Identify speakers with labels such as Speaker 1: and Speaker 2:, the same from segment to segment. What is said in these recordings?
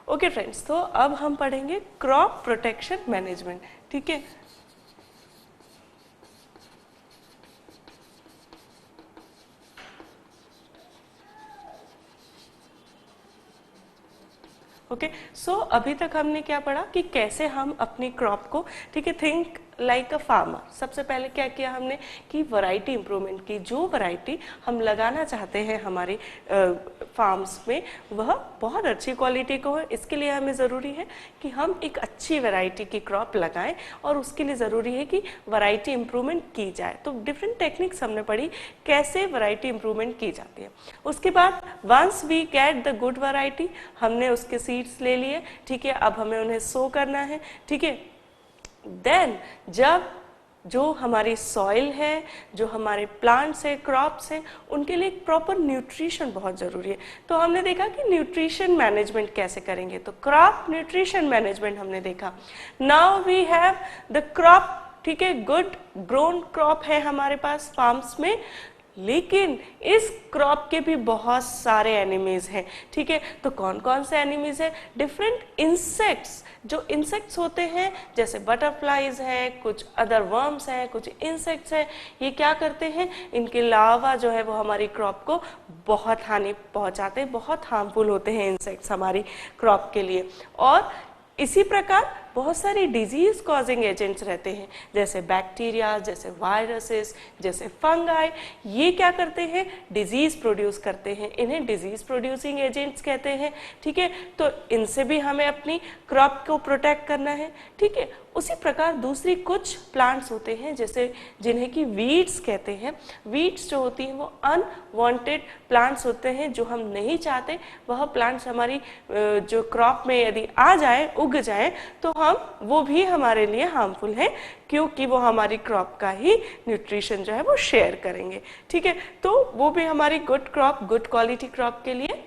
Speaker 1: Okay friends, तो अब हम पढ़ेंगे क्रॉप प्रोटेक्शन मैनेजमेंट। ठीक है, ओके सो अभी तक हमने क्या पढ़ा कि कैसे हम अपनी क्रॉप को, ठीक है, थिंक लाइक अ फार्मर। सबसे पहले क्या किया हमने कि वैरायटी इंप्रूवमेंट की। जो वैरायटी हम लगाना चाहते हैं हमारे फार्म्स में वह बहुत अच्छी क्वालिटी को है। इसके लिए हमें ज़रूरी है कि हम एक अच्छी वैरायटी की क्रॉप लगाएं और उसके लिए ज़रूरी है कि वैरायटी इंप्रूवमेंट की जाए। तो डिफरेंट टेक्निक्स हमने पढ़ी कैसे वैरायटी इंप्रूवमेंट की जाती है। उसके बाद once we get the good variety, हमने उसके सीड्स ले लिए, ठीक है, अब हमें उन्हें सो करना है। ठीक है, देन जब जो हमारी सॉइल है, जो हमारे प्लांट्स है, क्रॉप्स हैं, उनके लिए एक प्रॉपर न्यूट्रिशन बहुत ज़रूरी है। तो हमने देखा कि न्यूट्रिशन मैनेजमेंट कैसे करेंगे, तो क्रॉप न्यूट्रिशन मैनेजमेंट हमने देखा। Now we have the crop, ठीक है, गुड ग्रोन क्रॉप है हमारे पास फार्म्स में, लेकिन इस क्रॉप के भी बहुत सारे एनिमीज हैं। ठीक है, तो कौन कौन से एनिमीज हैं? डिफरेंट इंसेक्ट्स, जो इंसेक्ट्स होते हैं जैसे बटरफ्लाइज हैं, कुछ अदर वर्म्स हैं, कुछ इंसेक्ट्स हैं, ये क्या करते हैं, इनके लार्वा जो है वो हमारी क्रॉप को बहुत हानि पहुंचाते हैं, बहुत हार्मफुल होते हैं इंसेक्ट्स हमारी क्रॉप के लिए। और इसी प्रकार बहुत सारी डिजीज कॉजिंग एजेंट्स रहते हैं जैसे बैक्टीरिया, जैसे वायरसेस, जैसे फंगाई। ये क्या करते हैं? डिजीज प्रोड्यूस करते हैं, इन्हें डिजीज प्रोड्यूसिंग एजेंट्स कहते हैं। ठीक है, तो इनसे भी हमें अपनी क्रॉप को प्रोटेक्ट करना है। ठीक है, उसी प्रकार दूसरी कुछ प्लांट्स होते हैं जैसे जिन्हें कि वीड्स कहते हैं। वीड्स जो होती हैं वो अनवांटेड प्लांट्स होते हैं, जो हम नहीं चाहते वह प्लांट्स हमारी जो क्रॉप में यदि आ जाए, उग जाए, तो वो भी हमारे लिए हार्मफुल है, क्योंकि वो हमारी क्रॉप का ही न्यूट्रिशन जो है वो शेयर करेंगे। ठीक है, तो वो भी हमारी good crop, good quality crop के लिए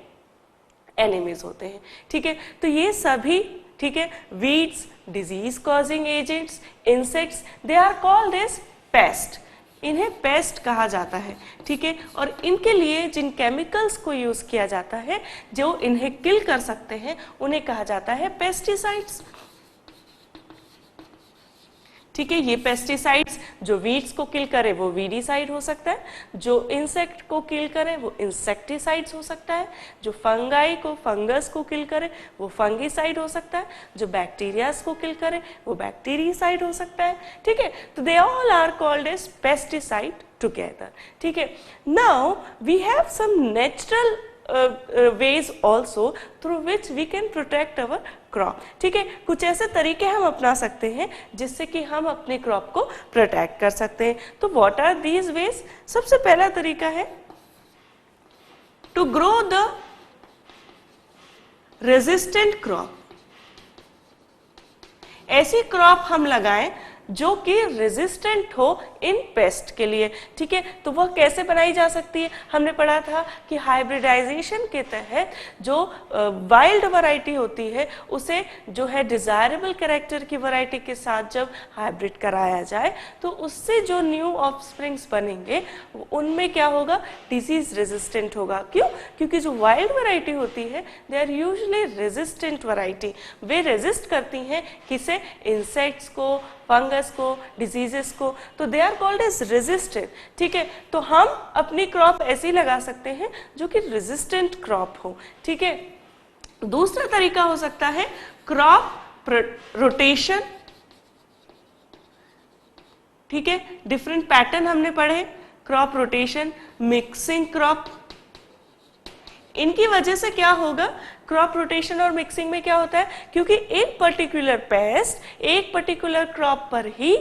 Speaker 1: एनिमीज होते हैं। ठीक है, तो ये सभी, ठीक है, weeds, disease causing agents, insects, they are called as pest. इन्हें पेस्ट कहा जाता है। ठीक है, और इनके लिए जिन केमिकल्स को यूज किया जाता है जो इन्हें किल कर सकते हैं उन्हें कहा जाता है पेस्टिसाइड्स। ठीक है, ये पेस्टिसाइड्स जो वीड्स को किल करे वो वीडीसाइड हो सकता है, जो इंसेक्ट को किल करे वो इंसेक्टिसाइड्स हो सकता है, जो फंगाई को, फंगस को किल करे वो फंगिसाइड हो सकता है, जो बैक्टीरियाज को किल करे वो बैक्टीरियासाइड हो सकता है। ठीक है, तो they all are called as pesticide together. ठीक है, now we have some natural ways also through which we can protect our crop। ठीक है, कुछ ऐसे तरीके हम अपना सकते हैं जिससे कि हम अपने क्रॉप को प्रोटेक्ट कर सकते हैं। तो what are these ways? सबसे पहला तरीका है to grow the resistant crop। ऐसी क्रॉप हम लगाएं जो कि रेजिस्टेंट हो इन पेस्ट के लिए। ठीक है, तो वह कैसे बनाई जा सकती है? हमने पढ़ा था कि हाइब्रिडाइजेशन के तहत जो वाइल्ड वैरायटी होती है उसे जो है डिजायरेबल कैरेक्टर की वैरायटी के साथ जब हाइब्रिड कराया जाए तो उससे जो न्यू ऑफस्प्रिंग्स बनेंगे उनमें क्या होगा? डिजीज रेजिस्टेंट होगा। क्यों? क्योंकि जो वाइल्ड वैरायटी होती है they are usually resistant variety. वे रेजिस्ट करती हैं किसे? इंसेक्ट्स को, फंगस को, डिजीजेस को, तो they are called as resistant. ठीक है, तो हम अपनी क्रॉप ऐसी लगा सकते हैं जो कि रेजिस्टेंट क्रॉप हो। ठीक है, दूसरा तरीका हो सकता है क्रॉप रोटेशन। ठीक है, डिफरेंट पैटर्न हमने पढ़े, क्रॉप रोटेशन, मिक्सिंग क्रॉप। इनकी वजह से क्या होगा? क्रॉप रोटेशन और मिक्सिंग में क्या होता है, क्योंकि एक पर्टिकुलर पेस्ट एक पर्टिकुलर क्रॉप पर ही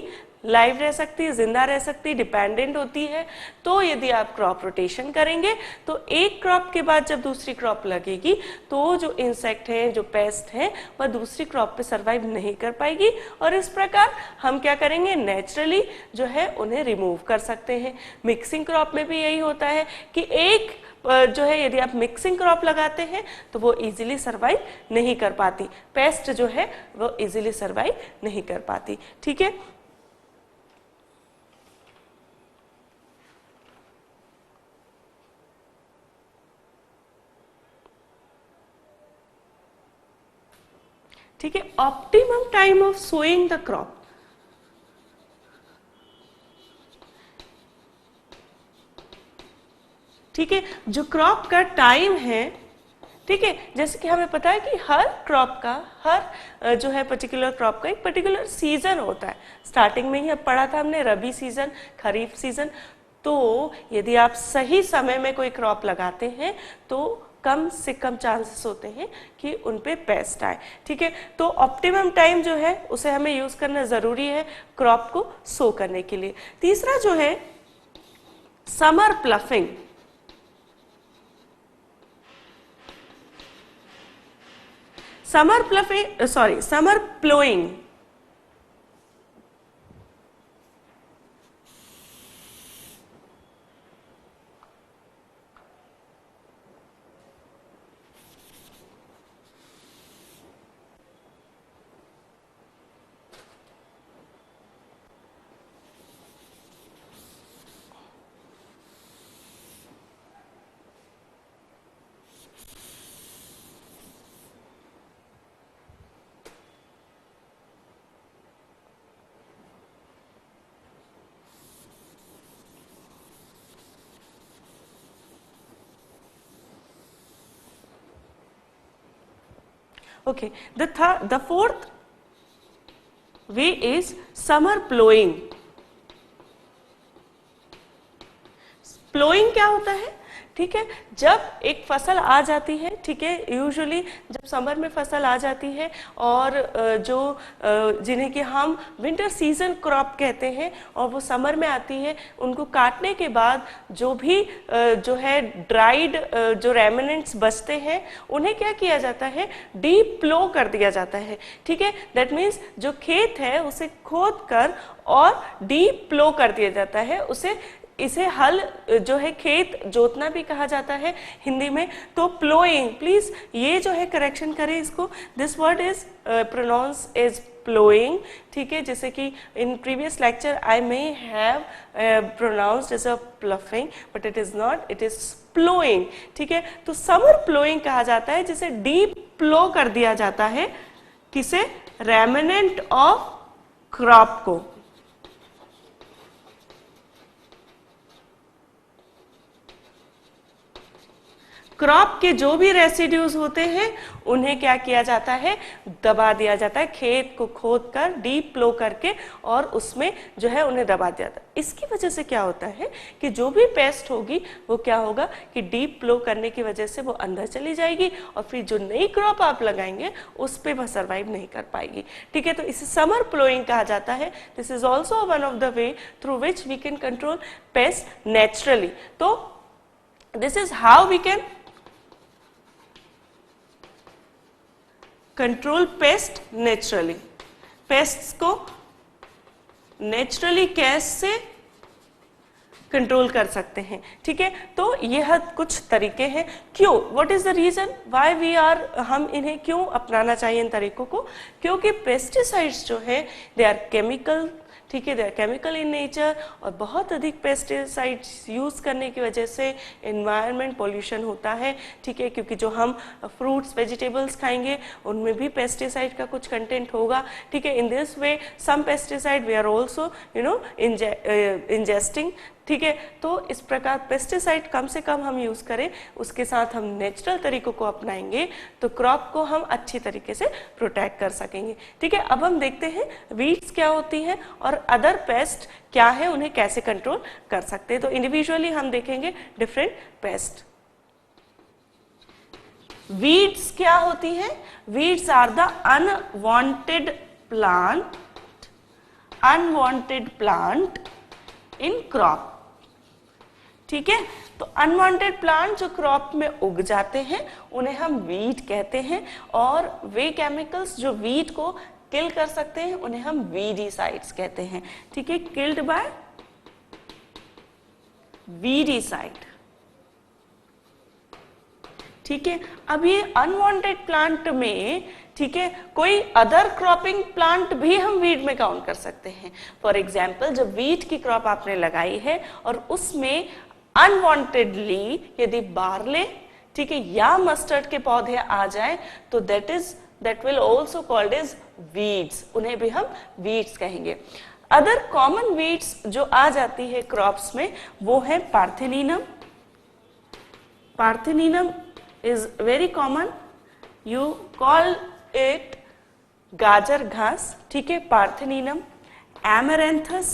Speaker 1: लाइव रह सकती है, जिंदा रह सकती है, डिपेंडेंट होती है। तो यदि आप क्रॉप रोटेशन करेंगे तो एक क्रॉप के बाद जब दूसरी क्रॉप लगेगी तो जो इंसेक्ट है, जो पेस्ट है, वह दूसरी क्रॉप पे सरवाइव नहीं कर पाएगी और इस प्रकार हम क्या करेंगे? नेचुरली जो है उन्हें रिमूव कर सकते हैं। मिक्सिंग क्रॉप में भी यही होता है कि एक जो है यदि आप मिक्सिंग क्रॉप लगाते हैं तो वो इजीली सरवाइव नहीं कर पाती, पेस्ट जो है वो इजीली सरवाइव नहीं कर पाती। ठीक है, ठीक है, optimum time of sowing the crop, ठीक है, जो क्रॉप का टाइम है, ठीक है, जैसे कि हमें पता है कि हर क्रॉप का, हर जो है पर्टिकुलर क्रॉप का एक पर्टिकुलर सीजन होता है। स्टार्टिंग में ही अब पढ़ा था हमने रबी सीजन, खरीफ सीजन। तो यदि आप सही समय में कोई क्रॉप लगाते हैं तो कम से कम चांसेस होते हैं कि उन पे पेस्ट आए, ठीक है। तो ऑप्टिमम टाइम जो है उसे हमें यूज करना जरूरी है क्रॉप को सो करने के लिए। तीसरा जो है summer ploughing, summer ploughing, okay, the fourth way is summer plowing। Ploughing क्या होता है, ठीक है, जब एक फसल आ जाती है, ठीक है, यूजुअली जब समर में फसल आ जाती है और जो जिन्हें कि हम विंटर सीजन क्रॉप कहते हैं और वो समर में आती है, उनको काटने के बाद जो भी जो है ड्राइड जो रेमिनेंट्स बचते हैं उन्हें क्या किया जाता है, डीप प्लो कर दिया जाता है, ठीक है। दैट मीन्स जो खेत है उसे खोद कर और डीप प्लो कर दिया जाता है, इसे हल जो है खेत जोतना भी कहा जाता है हिंदी में। तो प्लोइंग, प्लीज ये जो है करेक्शन करें इसको, this word is pronounce as ploughing, ठीक है, जैसे कि in previous lecture I may have pronounced as a ploughing but it is not, it is ploughing, ठीक है। तो समर प्लोइंग कहा जाता है जिसे डीप प्लो कर दिया जाता है, किसे, रेमिनेंट ऑफ क्रॉप को, क्रॉप के जो भी रेसिड्यूज होते हैं उन्हें क्या किया जाता है, दबा दिया जाता है, खेत को खोद कर डीप प्लो करके और उसमें जो है उन्हें दबा दिया जाता है। इसकी वजह से क्या होता है कि जो भी पेस्ट होगी वो क्या होगा कि डीप प्लो करने की वजह से वो अंदर चली जाएगी और फिर जो नई क्रॉप आप लगाएंगे उस पर वह सर्वाइव नहीं कर पाएगी, ठीक है। तो इसे समर प्लोइंग कहा जाता है। This is also one of the way through which we can control pest naturally. तो this is how we can control pest naturally. Pests को नेचुरली कैसे कंट्रोल कर सकते हैं, ठीक है। तो यह कुछ तरीके हैं। क्यों, what is the reason why we are, हम इन्हें क्यों अपनाना चाहिए इन तरीकों को, क्योंकि पेस्टिसाइड्स जो है दे आर केमिकल, ठीक है, they are chemical in nature और बहुत अधिक पेस्टिसाइड्स यूज करने की वजह से एनवायरनमेंट पोल्यूशन होता है, ठीक है, क्योंकि जो हम फ्रूट्स वेजिटेबल्स खाएंगे उनमें भी पेस्टिसाइड का कुछ कंटेंट होगा, ठीक है। In this way some pesticide we are also ingesting, ठीक है। तो इस प्रकार पेस्टिसाइड कम से कम हम यूज करें, उसके साथ हम नेचुरल तरीकों को अपनाएंगे तो क्रॉप को हम अच्छी तरीके से प्रोटेक्ट कर सकेंगे, ठीक है। अब हम देखते हैं वीड्स क्या होती हैं और अदर पेस्ट क्या है, उन्हें कैसे कंट्रोल कर सकते हैं। तो इंडिविजुअली हम देखेंगे डिफरेंट पेस्ट। वीड्स क्या होती है, weeds are the unwanted plant in crop, ठीक है। तो अनवांटेड प्लांट जो क्रॉप में उग जाते हैं उन्हें हम वीड कहते हैं और वे केमिकल्स जो वीड को किल कर सकते हैं उन्हें हम वीडीसाइड्स कहते हैं, ठीक है, किल्ड बाय वीडीसाइड, ठीक है। अब ये अनवांटेड प्लांट में, ठीक है, कोई अदर क्रॉपिंग प्लांट भी हम वीड में काउंट कर सकते हैं। फॉर एग्जाम्पल जब वीट की क्रॉप आपने लगाई है और उसमें अनवांटेडली यदि बार्ले, ठीक है, या मस्टर्ड के पौधे आ जाए तो that is that will also called as weeds, उन्हें भी हम weeds कहेंगे। अदर कॉमन weeds जो आ जाती है क्रॉप्स में वो है पार्थेनिनम। पार्थेनिनम is very common, you call it गाजर घास, ठीक है, पार्थेनिनम, एमेरेंथस,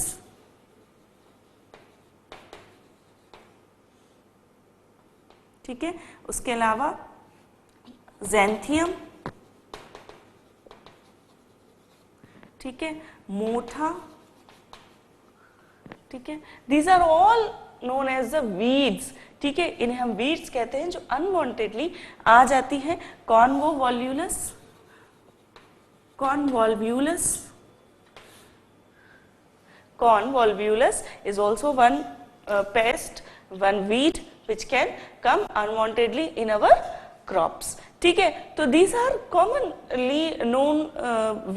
Speaker 1: ठीक है, उसके अलावा ज़ैंथियम, ठीक है, मोथा, ठीक है, these are all known as the weeds, ठीक है, इन्हें हम वीड्स कहते हैं जो अनवांटेडली आ जाती हैं। कॉन्वोवॉल्यूलस, convolvulus, convolvulus is also one pest, one weed which can come unwantedly in our crops, ठीक है। तो these are commonly known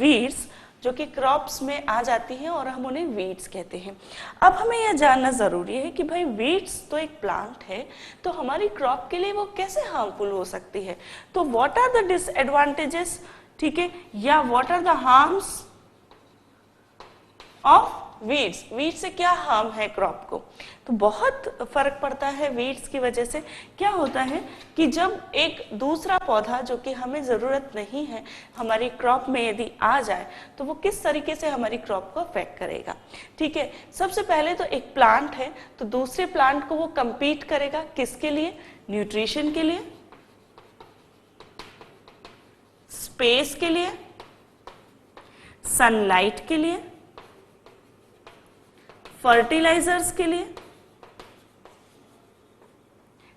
Speaker 1: weeds जो कि क्रॉप्स में आ जाती हैं और हम उन्हें वीड्स कहते हैं। अब हमें यह जानना जरूरी है कि भाई वीड्स तो एक प्लांट है, तो हमारी क्रॉप के लिए वो कैसे हार्मफुल हो सकती है। तो व्हाट आर द डिसएडवांटेजेस, ठीक है, या what are the harms of weeds, weeds से क्या हार्म है क्रॉप को। तो बहुत फर्क पड़ता है वीड्स की वजह से। क्या होता है कि जब एक दूसरा पौधा जो कि हमें जरूरत नहीं है हमारी क्रॉप में यदि आ जाए तो वो किस तरीके से हमारी क्रॉप को अफेक्ट करेगा, ठीक है। सबसे पहले तो एक प्लांट है तो दूसरे प्लांट को वो कंपीट करेगा, किसके लिए, न्यूट्रिशन के लिए, स्पेस के लिए, सनलाइट के लिए, फर्टिलाइजर्स के लिए,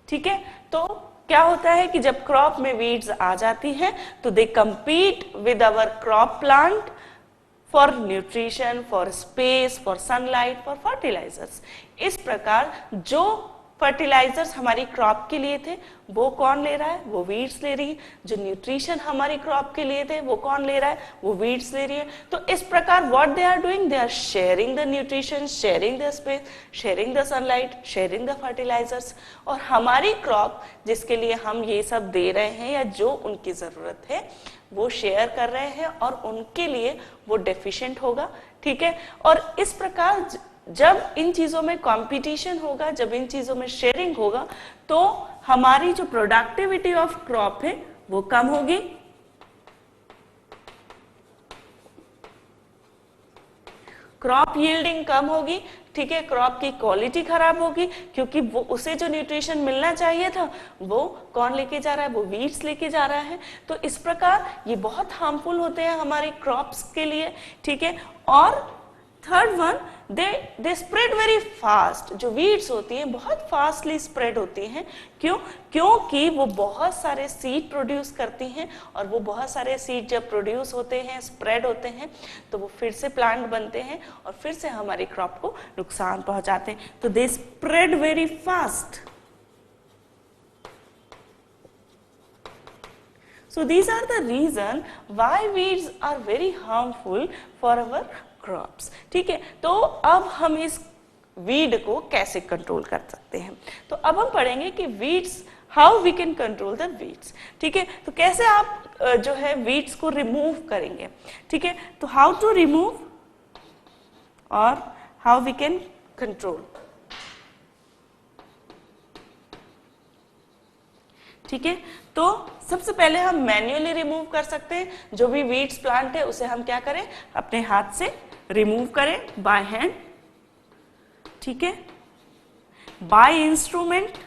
Speaker 1: ठीक है। तो क्या होता है कि जब क्रॉप में वीड्स आ जाती हैं तो they compete with our crop plant for nutrition, for space, for sunlight, for fertilizers. इस प्रकार जो फर्टिलाइजर्स हमारी क्रॉप के लिए थे वो कौन ले रहा है, वो वीड्स ले रही है। जो न्यूट्रिशन हमारी क्रॉप के लिए थे वो कौन ले रहा है, वो वीड्स ले रही है। तो इस प्रकार what they are doing, they are sharing the nutrition, sharing the space, sharing the sunlight, sharing the fertilisers. और हमारी क्रॉप जिसके लिए हम ये सब दे रहे हैं या जो उनकी जरूरत है वो शेयर कर रहे हैं और उनके लिए वो डेफिशिएंट होगा, ठीक है। और इस प्रकार जब इन चीजों में कंपटीशन होगा, जब इन चीजों में शेयरिंग होगा तो हमारी जो प्रोडक्टिविटी ऑफ क्रॉप है वो कम होगी, क्रॉप यील्डिंग कम होगी, ठीक है, क्रॉप की क्वालिटी खराब होगी क्योंकि वो उसे जो न्यूट्रिशन मिलना चाहिए था वो कौन लेके जा रहा है, वो वीड्स लेके जा रहा है। तो इस प्रकार ये बहुत हार्मफुल होते हैं हमारे क्रॉप्स के लिए, ठीक है। और third one, they spread very fast. जो वीड्स होती हैं बहुत फास्टली स्प्रेड होती हैं, क्यों, क्योंकि वो बहुत सारे सीड प्रोड्यूस करती हैं और वो बहुत सारे सीड जब प्रोड्यूस होते हैं, स्प्रेड होते हैं तो वो फिर से प्लांट बनते हैं और फिर से हमारी क्रॉप को नुकसान पहुंचाते हैं। तो they spread very fast. So these are the reason why weeds are very harmful for our crops, ठीक है। तो अब हम इस वीड को कैसे कंट्रोल कर सकते हैं। तो अब हम पढ़ेंगे कि weeds, how we can control the weeds, ठीक है। तो कैसे आप जो है वीड्स को रिमूव करेंगे, ठीक है। तो हाउ टू रिमूव और हाउ वी कैन कंट्रोल, ठीक है। तो सबसे पहले हम मैन्युअली रिमूव कर सकते हैं। जो भी वीड्स प्लांट है उसे हम क्या करें, अपने हाथ से रिमूव करें, बाय हैंड, ठीक है। बाय इंस्ट्रूमेंट,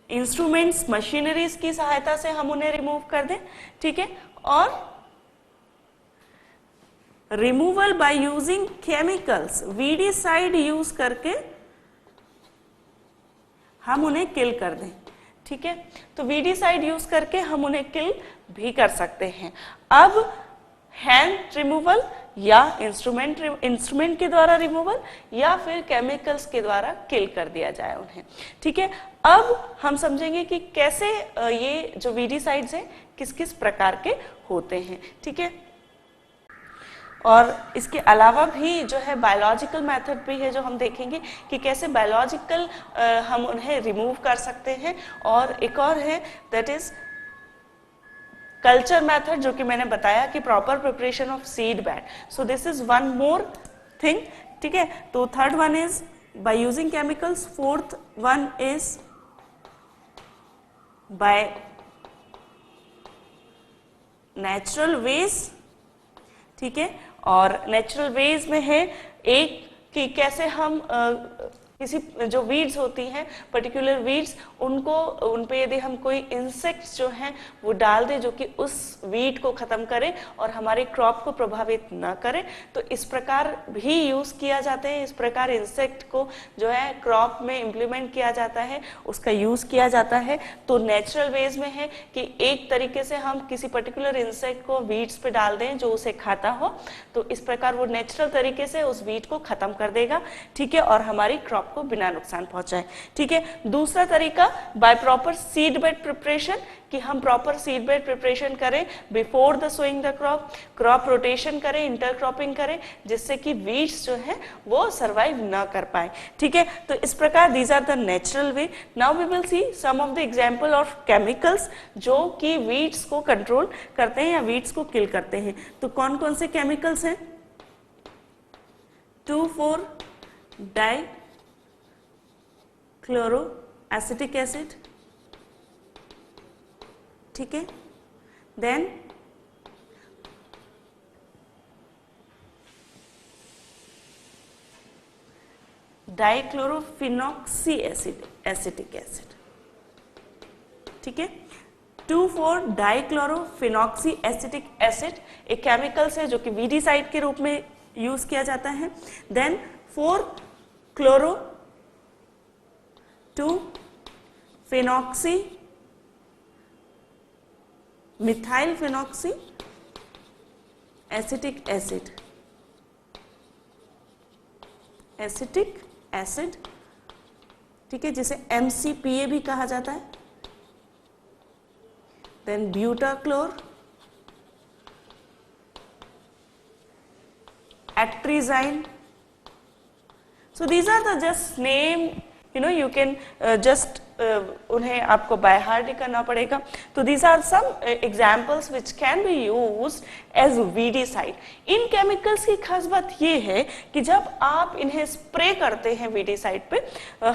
Speaker 1: इंस्ट्रूमेंट्स, मशीनरीज की सहायता से हम उन्हें रिमूव कर दें, ठीक है। और removal bye using chemicals, weedicide use करके हम उन्हें किल कर दें, ठीक है। तो वीडीसाइड यूज करके हम उन्हें किल भी कर सकते हैं। अब हैंड रिमूवल या इंस्ट्रूमेंट के द्वारा रिमूवल या फिर केमिकल्स के द्वारा किल कर दिया जाए उन्हें, ठीक है। अब हम समझेंगे कि कैसे ये जो वीडीसाइड्स हैं किस किस प्रकार के होते हैं, ठीक है। और इसके अलावा भी जो है बायोलॉजिकल मेथड भी है जो हम देखेंगे कि कैसे बायोलॉजिकल हम उन्हें रिमूव कर सकते हैं। और एक और है दैट इज कल्चर मेथड जो कि मैंने बताया कि proper preparation of seed bed, so this is one more thing, ठीक है। तो third one is by using chemicals, fourth one is by natural ways, ठीक है। और नेचुरल वेज में है एक कि कैसे हम किसी जो वीड्स होती हैं, पर्टिकुलर वीड्स, उनको उन पे यदि हम कोई इंसेक्ट्स जो हैं वो डाल दें जो कि उस वीड को खत्म करे और हमारे क्रॉप को प्रभावित ना करे, तो इस प्रकार भी यूज किया जाते हैं। इस प्रकार इंसेक्ट को जो है क्रॉप में इम्प्लीमेंट किया जाता है, उसका यूज किया जाता है। तो नेचुरल वेज में है कि एक तरीके से हम किसी पर्टिकुलर इंसेक्ट को वीड्स पे डाल दें जो उसे खाता हो, तो इस प्रकार वो नेचुरल तरीके से उस वीड को खत्म कर देगा, ठीक है, और हमारी क्रॉप को बिना नुकसान पहुंचाए, ठीक है। दूसरा तरीका by proper seed bed preparation, कि हम प्रॉपर सीड बेड प्रिपरेशन करें before the sowing the crop, crop rotation करें, इंटरक्रॉपिंग करें, जिससे कि वीड्स जो है वो सर्वाइव ना कर पाए, ठीक है। तो इस प्रकार these are the natural way. Now we will see some of the example of chemicals जो कि वीड्स को कंट्रोल करते हैं या वीड्स को किल करते हैं। तो कौन कौन से केमिकल्स हैं? 2,4-डाई क्लोरो एसिटिक एसिड, ठीक है। देन डाइक्लोरोफिनॉक्सी एसिटिक एसिड, ठीक है। 2,4-डाइक्लोरोफिनॉक्सी एसिटिक एसिड एक केमिकल्स है जो कि वीडीसाइड के रूप में यूज किया जाता है। Then 4-chloro-2-phenoxy methyl phenoxy acetic acid, acetic acid, ठीक है, जिसे MCPA भी कहा जाता है। Then butachlor, atrazine. So these are the just name, you know, you can just उन्हें आपको बाय हार्ट ही करना पड़ेगा। तो these are some examples which can be used as weedicide. In chemicals की खास बात ये है कि जब आप इन्हें स्प्रे करते हैं weedicide पे,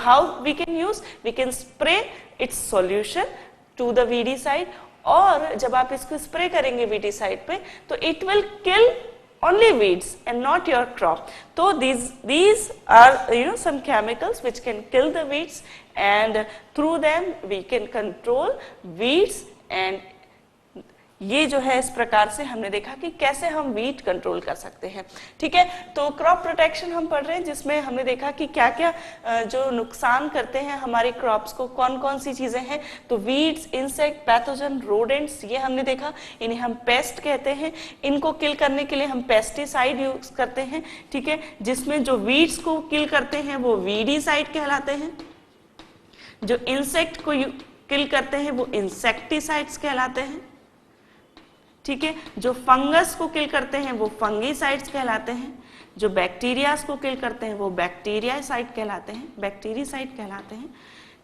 Speaker 1: how we can use, we can spray its solution to the weedicide, और जब आप इसको स्प्रे करेंगे weedicide पे तो it will kill only weeds and not your crop. So these are, you know, some chemicals which can kill the weeds, and through them we can control weeds, and ये जो है इस प्रकार से हमने देखा कि कैसे हम वीड कंट्रोल कर सकते हैं, ठीक है। तो क्रॉप प्रोटेक्शन हम पढ़ रहे हैं जिसमें हमने देखा कि क्या क्या जो नुकसान करते हैं हमारी क्रॉप्स को, कौन कौन सी चीजें हैं। तो वीड्स, इंसेक्ट, पैथोजन, रोडेंट्स, ये हमने देखा। इन्हें हम पेस्ट कहते हैं। इनको किल करने के लिए हम पेस्टिसाइड यूज करते हैं, ठीक है, जिसमें जो वीड्स को किल करते हैं वो वीडीसाइड कहलाते हैं, जो इंसेक्ट को किल करते हैं वो इंसेक्टिसाइड्स कहलाते हैं, ठीक है, जो फंगस को किल करते हैं वो फंगीसाइड्स कहलाते हैं, जो बैक्टीरियाज को किल करते हैं वो बैक्टीरियासाइड कहलाते हैं, बैक्टीरिसाइड कहलाते हैं,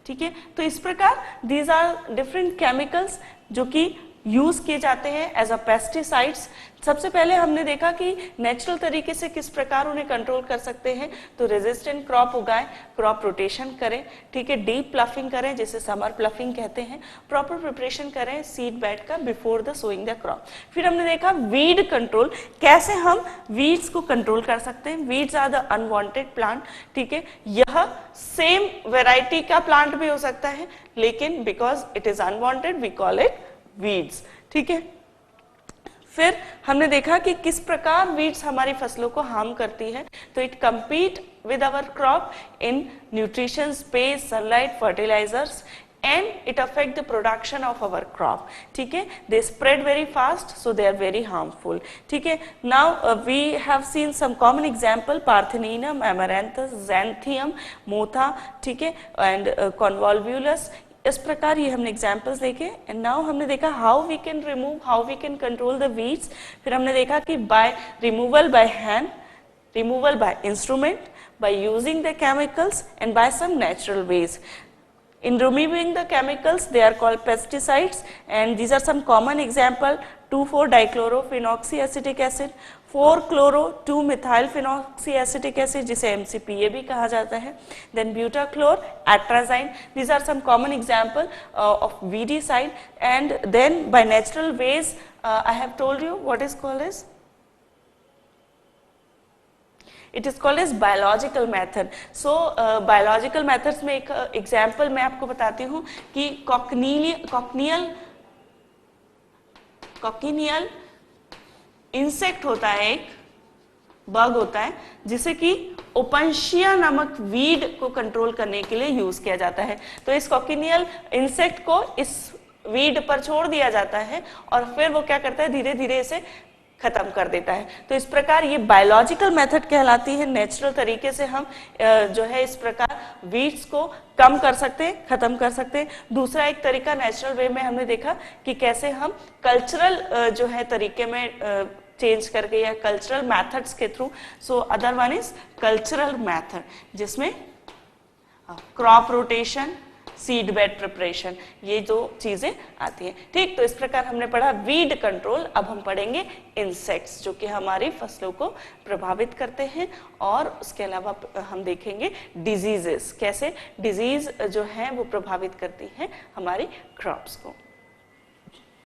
Speaker 1: ठीक है। तो इस प्रकार दीज आर डिफरेंट केमिकल्स जो कि यूज किए जाते हैं एज अ पेस्टिसाइड्स। सबसे पहले हमने देखा कि नेचुरल तरीके से किस प्रकार उन्हें कंट्रोल कर सकते हैं। तो रेजिस्टेंट क्रॉप उगाएं, क्रॉप रोटेशन करें, ठीक है, डीप प्लफिंग करें जिसे समर प्लफिंग कहते हैं, प्रॉपर प्रिपरेशन करें सीड बेड का before the sowing the crop. फिर हमने देखा वीड कंट्रोल, कैसे हम वीड्स को कंट्रोल कर सकते हैं। Weeds are the unwanted plant, ठीक है, यह सेम वेराइटी का प्लांट भी हो सकता है, लेकिन because it is unwanted we call it weeds, ठीक है। फिर हमने देखा कि किस प्रकार वीड्स हमारी फसलों को हार्म करती है। तो it compete with our crop in nutrition, space, sunlight, fertilizers, and it affect the production of our crop, ठीक है। They spread very fast, so they are very harmful, ठीक है। Now we have seen some common example: Partheninum, Amaranthus, Xanthium, Motha, ठीक है, and Convolvulus। इस प्रकार ये हमने एग्जाम्पल्स देखे। एंड नाउ हमने देखा how we can remove, how we can control the weeds. फिर हमने देखा कि by removal by hand, removal by instrument, by using the chemicals and by some natural ways. In removing the chemicals, they are called pesticides, and these are some common example: 2,4-dichlorophenoxyacetic acid, 4-chloro-2-methylphenoxyacetic acid, जिसे MCPA भी कहा जाता है, then butachlor, atrazine. These are some common example of weedicide. And then by natural ways, I have told you what is called as, it is called as biological method. So biological methods में एक example मैं आपको बताती हूँ कि cochineal insect होता है, एक बग होता है जिसे कि ओपनशिया नामक वीड को कंट्रोल करने के लिए यूज किया जाता है। तो इस cochineal इंसेक्ट को इस वीड पर छोड़ दिया जाता है और फिर वो क्या करता है, धीरे धीरे इसे खत्म कर देता है। तो इस प्रकार ये बायोलॉजिकल मेथड कहलाती है। नेचुरल तरीके से हम जो है इस प्रकार वीड्स को कम कर सकते हैं, खत्म कर सकते हैं। दूसरा एक तरीका नेचुरल वे में हमने देखा कि कैसे हम कल्चरल जो है तरीके में चेंज करके या कल्चरल मेथड्स के through. So other one is cultural method, जिसमें crop rotation, seed bed preparation, ये दो चीजें आती हैं। ठीक, तो इस प्रकार हमने पढ़ा वीड कंट्रोल। अब हम पढ़ेंगे इंसेक्ट्स जो कि हमारी फसलों को प्रभावित करते हैं, और उसके अलावा हम देखेंगे डिजीजेस, कैसे डिजीज जो है वो प्रभावित करती हैं हमारी क्रॉप्स को।